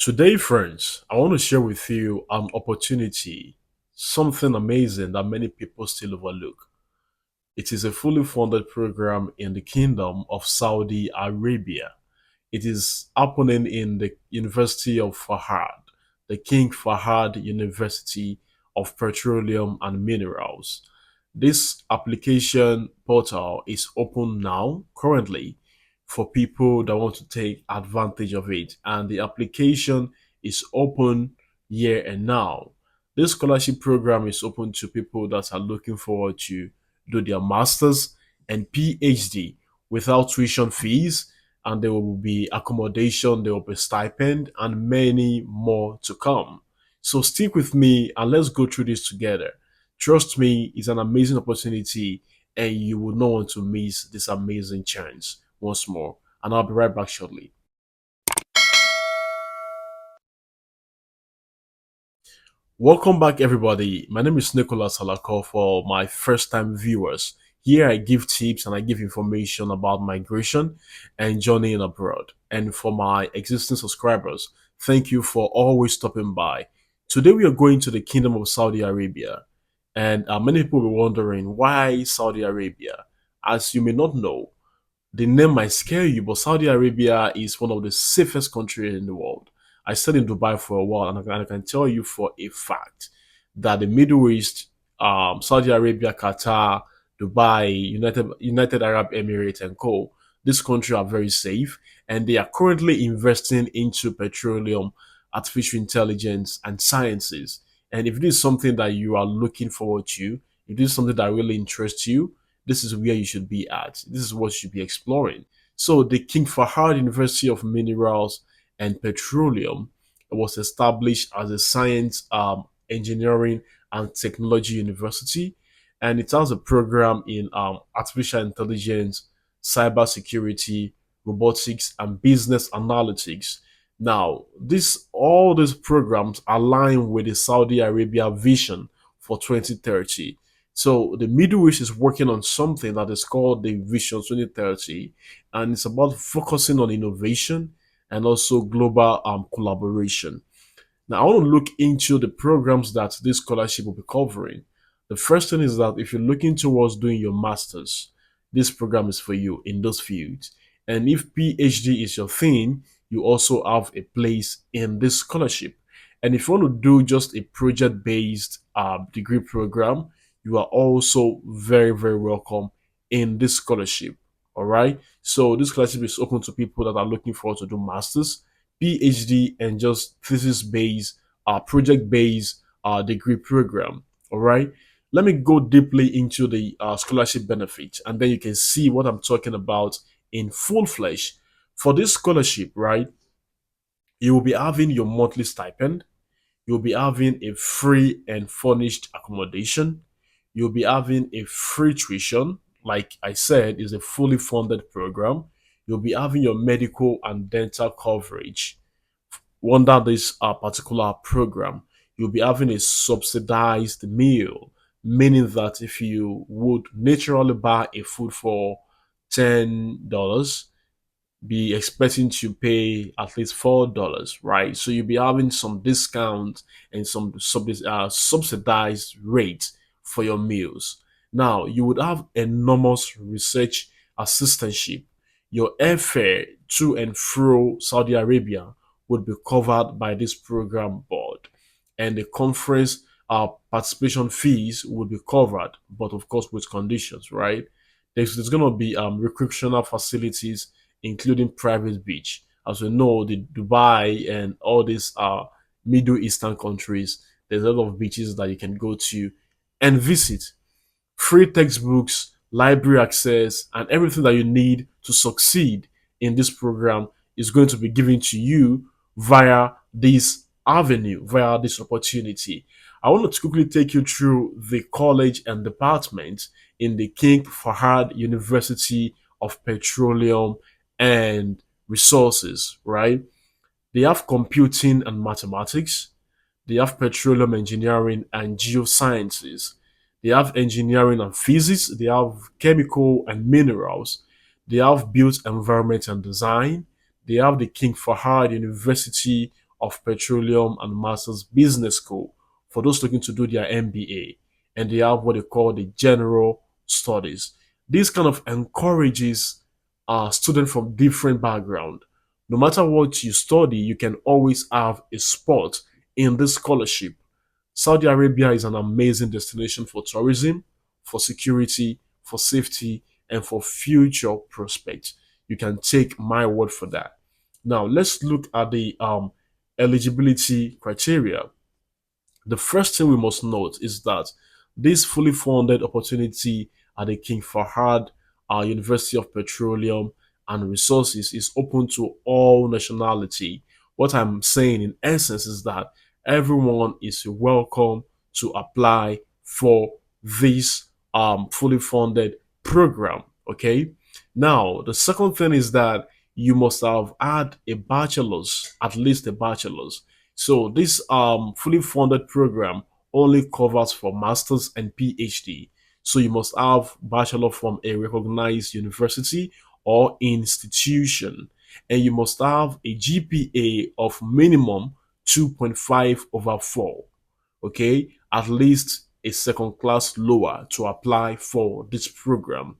Today, friends, I want to share with you an opportunity, something amazing that many people still overlook. It is a fully funded program in the Kingdom of Saudi Arabia. It is happening in the University of Fahd, the King Fahd University of Petroleum and Minerals. This application portal is open now, currently, for people that want to take advantage of it. And the application is open here and now. This scholarship program is open to people that are looking forward to do their master's and PhD without tuition fees, and there will be accommodation, there will be stipend, and many more to come. So stick with me and let's go through this together. Trust me, it's an amazing opportunity, and you will not want to miss this amazing chance once more. And I'll be right back shortly. Welcome back, everybody. My name is Nicholas Halako. For my first time viewers, here I give tips and I give information about migration and journeying abroad. And for my existing subscribers, thank you for always stopping by. Today, we are going to the Kingdom of Saudi Arabia. And many people will be wondering why Saudi Arabia? As you may not know, the name might scare you, but Saudi Arabia is one of the safest countries in the world. I stayed in Dubai for a while, and I can tell you for a fact that the Middle East, Saudi Arabia, Qatar, Dubai, United Arab Emirates, and co. These countries are very safe, and they are currently investing into petroleum, artificial intelligence, and sciences. And if this is something that you are looking forward to, if this is something that really interests you, this is where you should be at. This is what you should be exploring. So the King Fahd University of Minerals and Petroleum was established as a science, engineering, and technology university, and it has a program in artificial intelligence, cybersecurity, robotics, and business analytics. Now, this all these programs align with the Saudi Arabia vision for 2030. So the Middle East is working on something that is called the Vision 2030, and it's about focusing on innovation and also global collaboration. Now, I want to look into the programs that this scholarship will be covering. The first thing is that if you're looking towards doing your master's, this program is for you in those fields. And if PhD is your thing, you also have a place in this scholarship. And if you want to do just a project based degree program, you are also very, very welcome in this scholarship. All right. So this scholarship is open to people that are looking forward to do masters, PhD, and just thesis based, project based degree program. All right. Let me go deeply into the scholarship benefits, and then you can see what I'm talking about in full flesh. For this scholarship, right, you will be having your monthly stipend, you'll be having a free and furnished accommodation, you'll be having a free tuition. Like I said, is a fully funded program. You'll be having your medical and dental coverage under this particular program. You'll be having a subsidized meal, meaning that if you would naturally buy a food for $10, be expecting to pay at least $4, right? So you'll be having some discount and some subsidized rate for your meals. Now you would have enormous research assistantship. Your airfare to and fro Saudi Arabia would be covered by this program board, and the conference participation fees would be covered, but of course with conditions, right? There's going to be recreational facilities including private beach. As we know, the Dubai and all these Middle Eastern countries, there's a lot of beaches that you can go to and visit. Free textbooks, library access, and everything that you need to succeed in this program is going to be given to you via this avenue, via this opportunity. I want to quickly take you through the college and department in the King Fahd University of Petroleum and Resources, right? They have computing and mathematics, they have petroleum engineering and geosciences. They have engineering and physics. They have chemical and minerals. They have built environment and design. They have the King Fahd University of Petroleum and Masters Business School for those looking to do their MBA. And they have what they call the General Studies. This kind of encourages students from different background. No matter what you study, you can always have a spot in this scholarship. Saudi Arabia is an amazing destination for tourism, for security, for safety, and for future prospects. You can take my word for that. Now, let's look at the eligibility criteria. The first thing we must note is that this fully funded opportunity at the King Fahd University of Petroleum and Resources is open to all nationality. What I'm saying in essence is that everyone is welcome to apply for this fully funded program. Okay. Now, the second thing is that you must have had a bachelor's, at least a bachelor's. So this fully funded program only covers for masters and PhD. So you must have bachelor from a recognized university or institution, and you must have a GPA of minimum 2.5 over 4. Okay, at least a second class lower to apply for this program.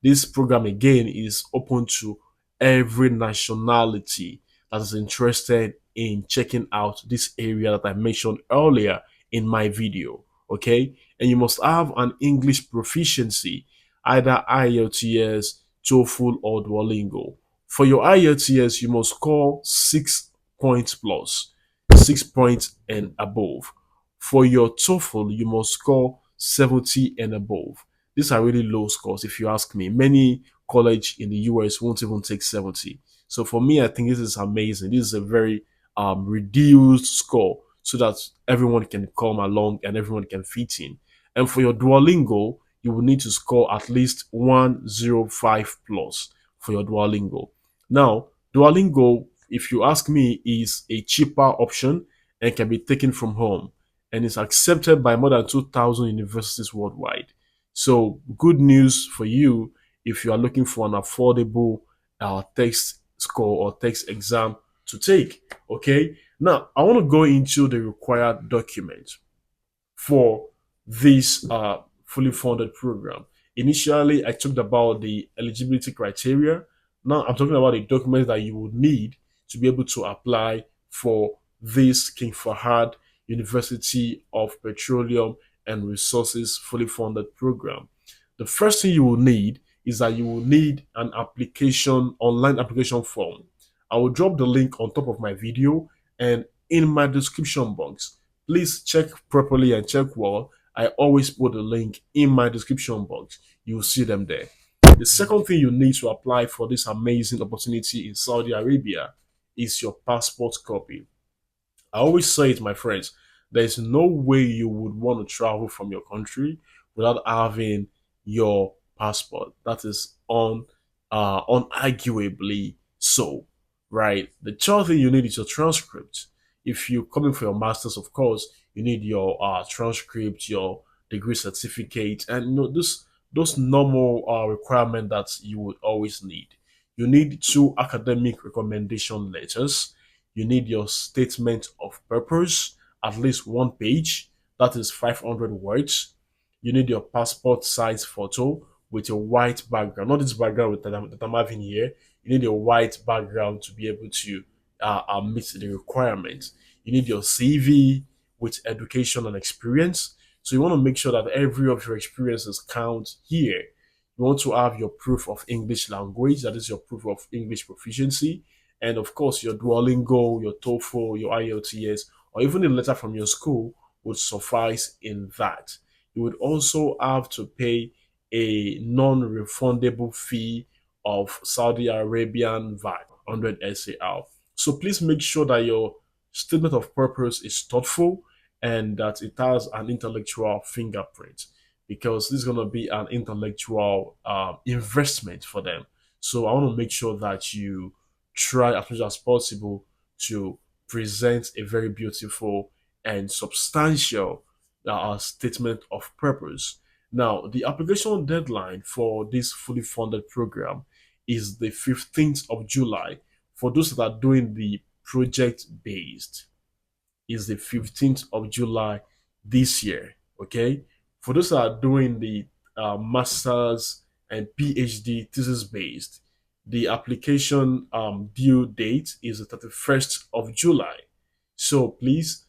This program again is open to every nationality that is interested in checking out this area that I mentioned earlier in my video. Okay, and you must have an English proficiency, either IELTS, TOEFL, or Duolingo. For your IELTS, you must score 6 points plus, 6 points and above. For your TOEFL, you must score 70 and above. These are really low scores, if you ask me. Many college in the US won't even take 70. So for me, I think this is amazing. This is a very reduced score so that everyone can come along and everyone can fit in. And for your Duolingo, you will need to score at least 105 plus for your Duolingo. Now, Duolingo, if you ask me, is a cheaper option and can be taken from home and is accepted by more than 2,000 universities worldwide. So, good news for you if you are looking for an affordable text score or text exam to take. Okay, now I want to go into the required documents for this fully funded program. Initially, I talked about the eligibility criteria. Now, I'm talking about the documents that you would need to be able to apply for this King Fahd University of Petroleum and Resources fully funded program. The first thing you will need is that you will need an application, online application form. I will drop the link on top of my video and in my description box. Please check properly and check well. I always put the link in my description box. You will see them there. The second thing you need to apply for this amazing opportunity in Saudi Arabia is your passport copy. I always say it, my friends, there's no way you would want to travel from your country without having your passport. That is unarguably so, right? The third thing you need is your transcript. If you're coming for your master's, of course, you need your transcript, your degree certificate, and those normal requirements that you would always need. You need two academic recommendation letters. You need your statement of purpose, at least one page, that is 500 words. You need your passport size photo with a white background, not this background that I'm having here. You need a white background to be able to meet the requirements. You need your CV with education and experience. So you want to make sure that every of your experiences count here. You want to have your proof of English language, that is your proof of English proficiency, and of course your Duolingo, your TOEFL, your IELTS, or even a letter from your school would suffice in that. You would also have to pay a non-refundable fee of Saudi Arabian VAT 100 SAR. So please make sure that your statement of purpose is thoughtful and that it has an intellectual fingerprint because this is going to be an intellectual investment for them. So I want to make sure that you try as much as possible to present a very beautiful and substantial statement of purpose. Now, the application deadline for this fully funded program is the 15th of July for those that are doing the project based is the 15th of July this year. Okay. For those that are doing the master's and PhD thesis based, the application due date is the 31st of July. So please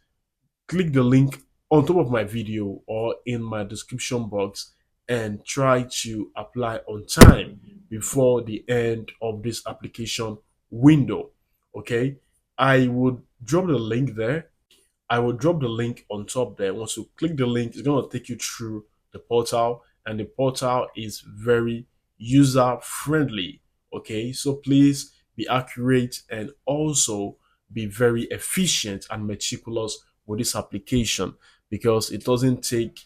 click the link on top of my video or in my description box and try to apply on time before the end of this application window. Okay. I would drop the link there. I will drop the link on top there. Once you click the link, it's going to take you through the portal, and the portal is very user friendly. Okay, so please be accurate and also be very efficient and meticulous with this application, because it doesn't take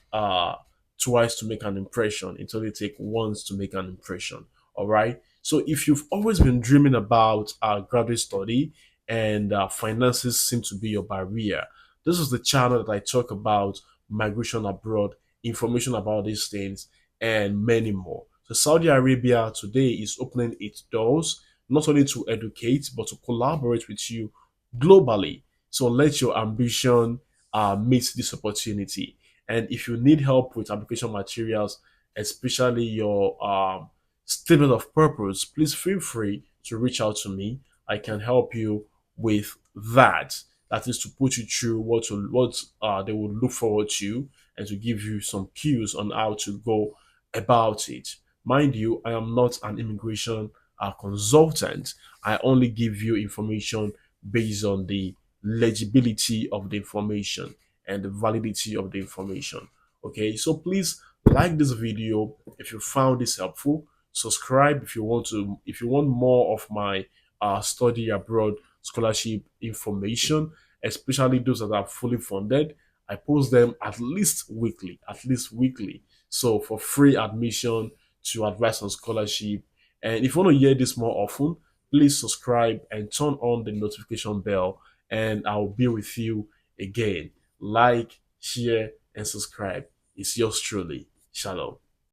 twice to make an impression, it only takes once to make an impression. All right, so if you've always been dreaming about graduate study and finances seem to be your barrier, this is the channel that I talk about migration abroad, information about these things, and many more. So, Saudi Arabia today is opening its doors not only to educate but to collaborate with you globally. So, let your ambition meet this opportunity. And if you need help with application materials, especially your statement of purpose, please feel free to reach out to me. I can help you with that. That is to put you through what they would look forward to, and to give you some cues on how to go about it. Mind you, I am not an immigration consultant. I only give you information based on the legibility of the information and the validity of the information. Okay, so please like this video if you found this helpful. Subscribe if you want to. If you want more of my study abroad scholarship information, especially those that are fully funded. I post them at least weekly, at least weekly. So for free admission, to advice on scholarship. And if you want to hear this more often, please subscribe and turn on the notification bell, and I'll be with you again. Like, share, and subscribe. It's yours truly. Shalom.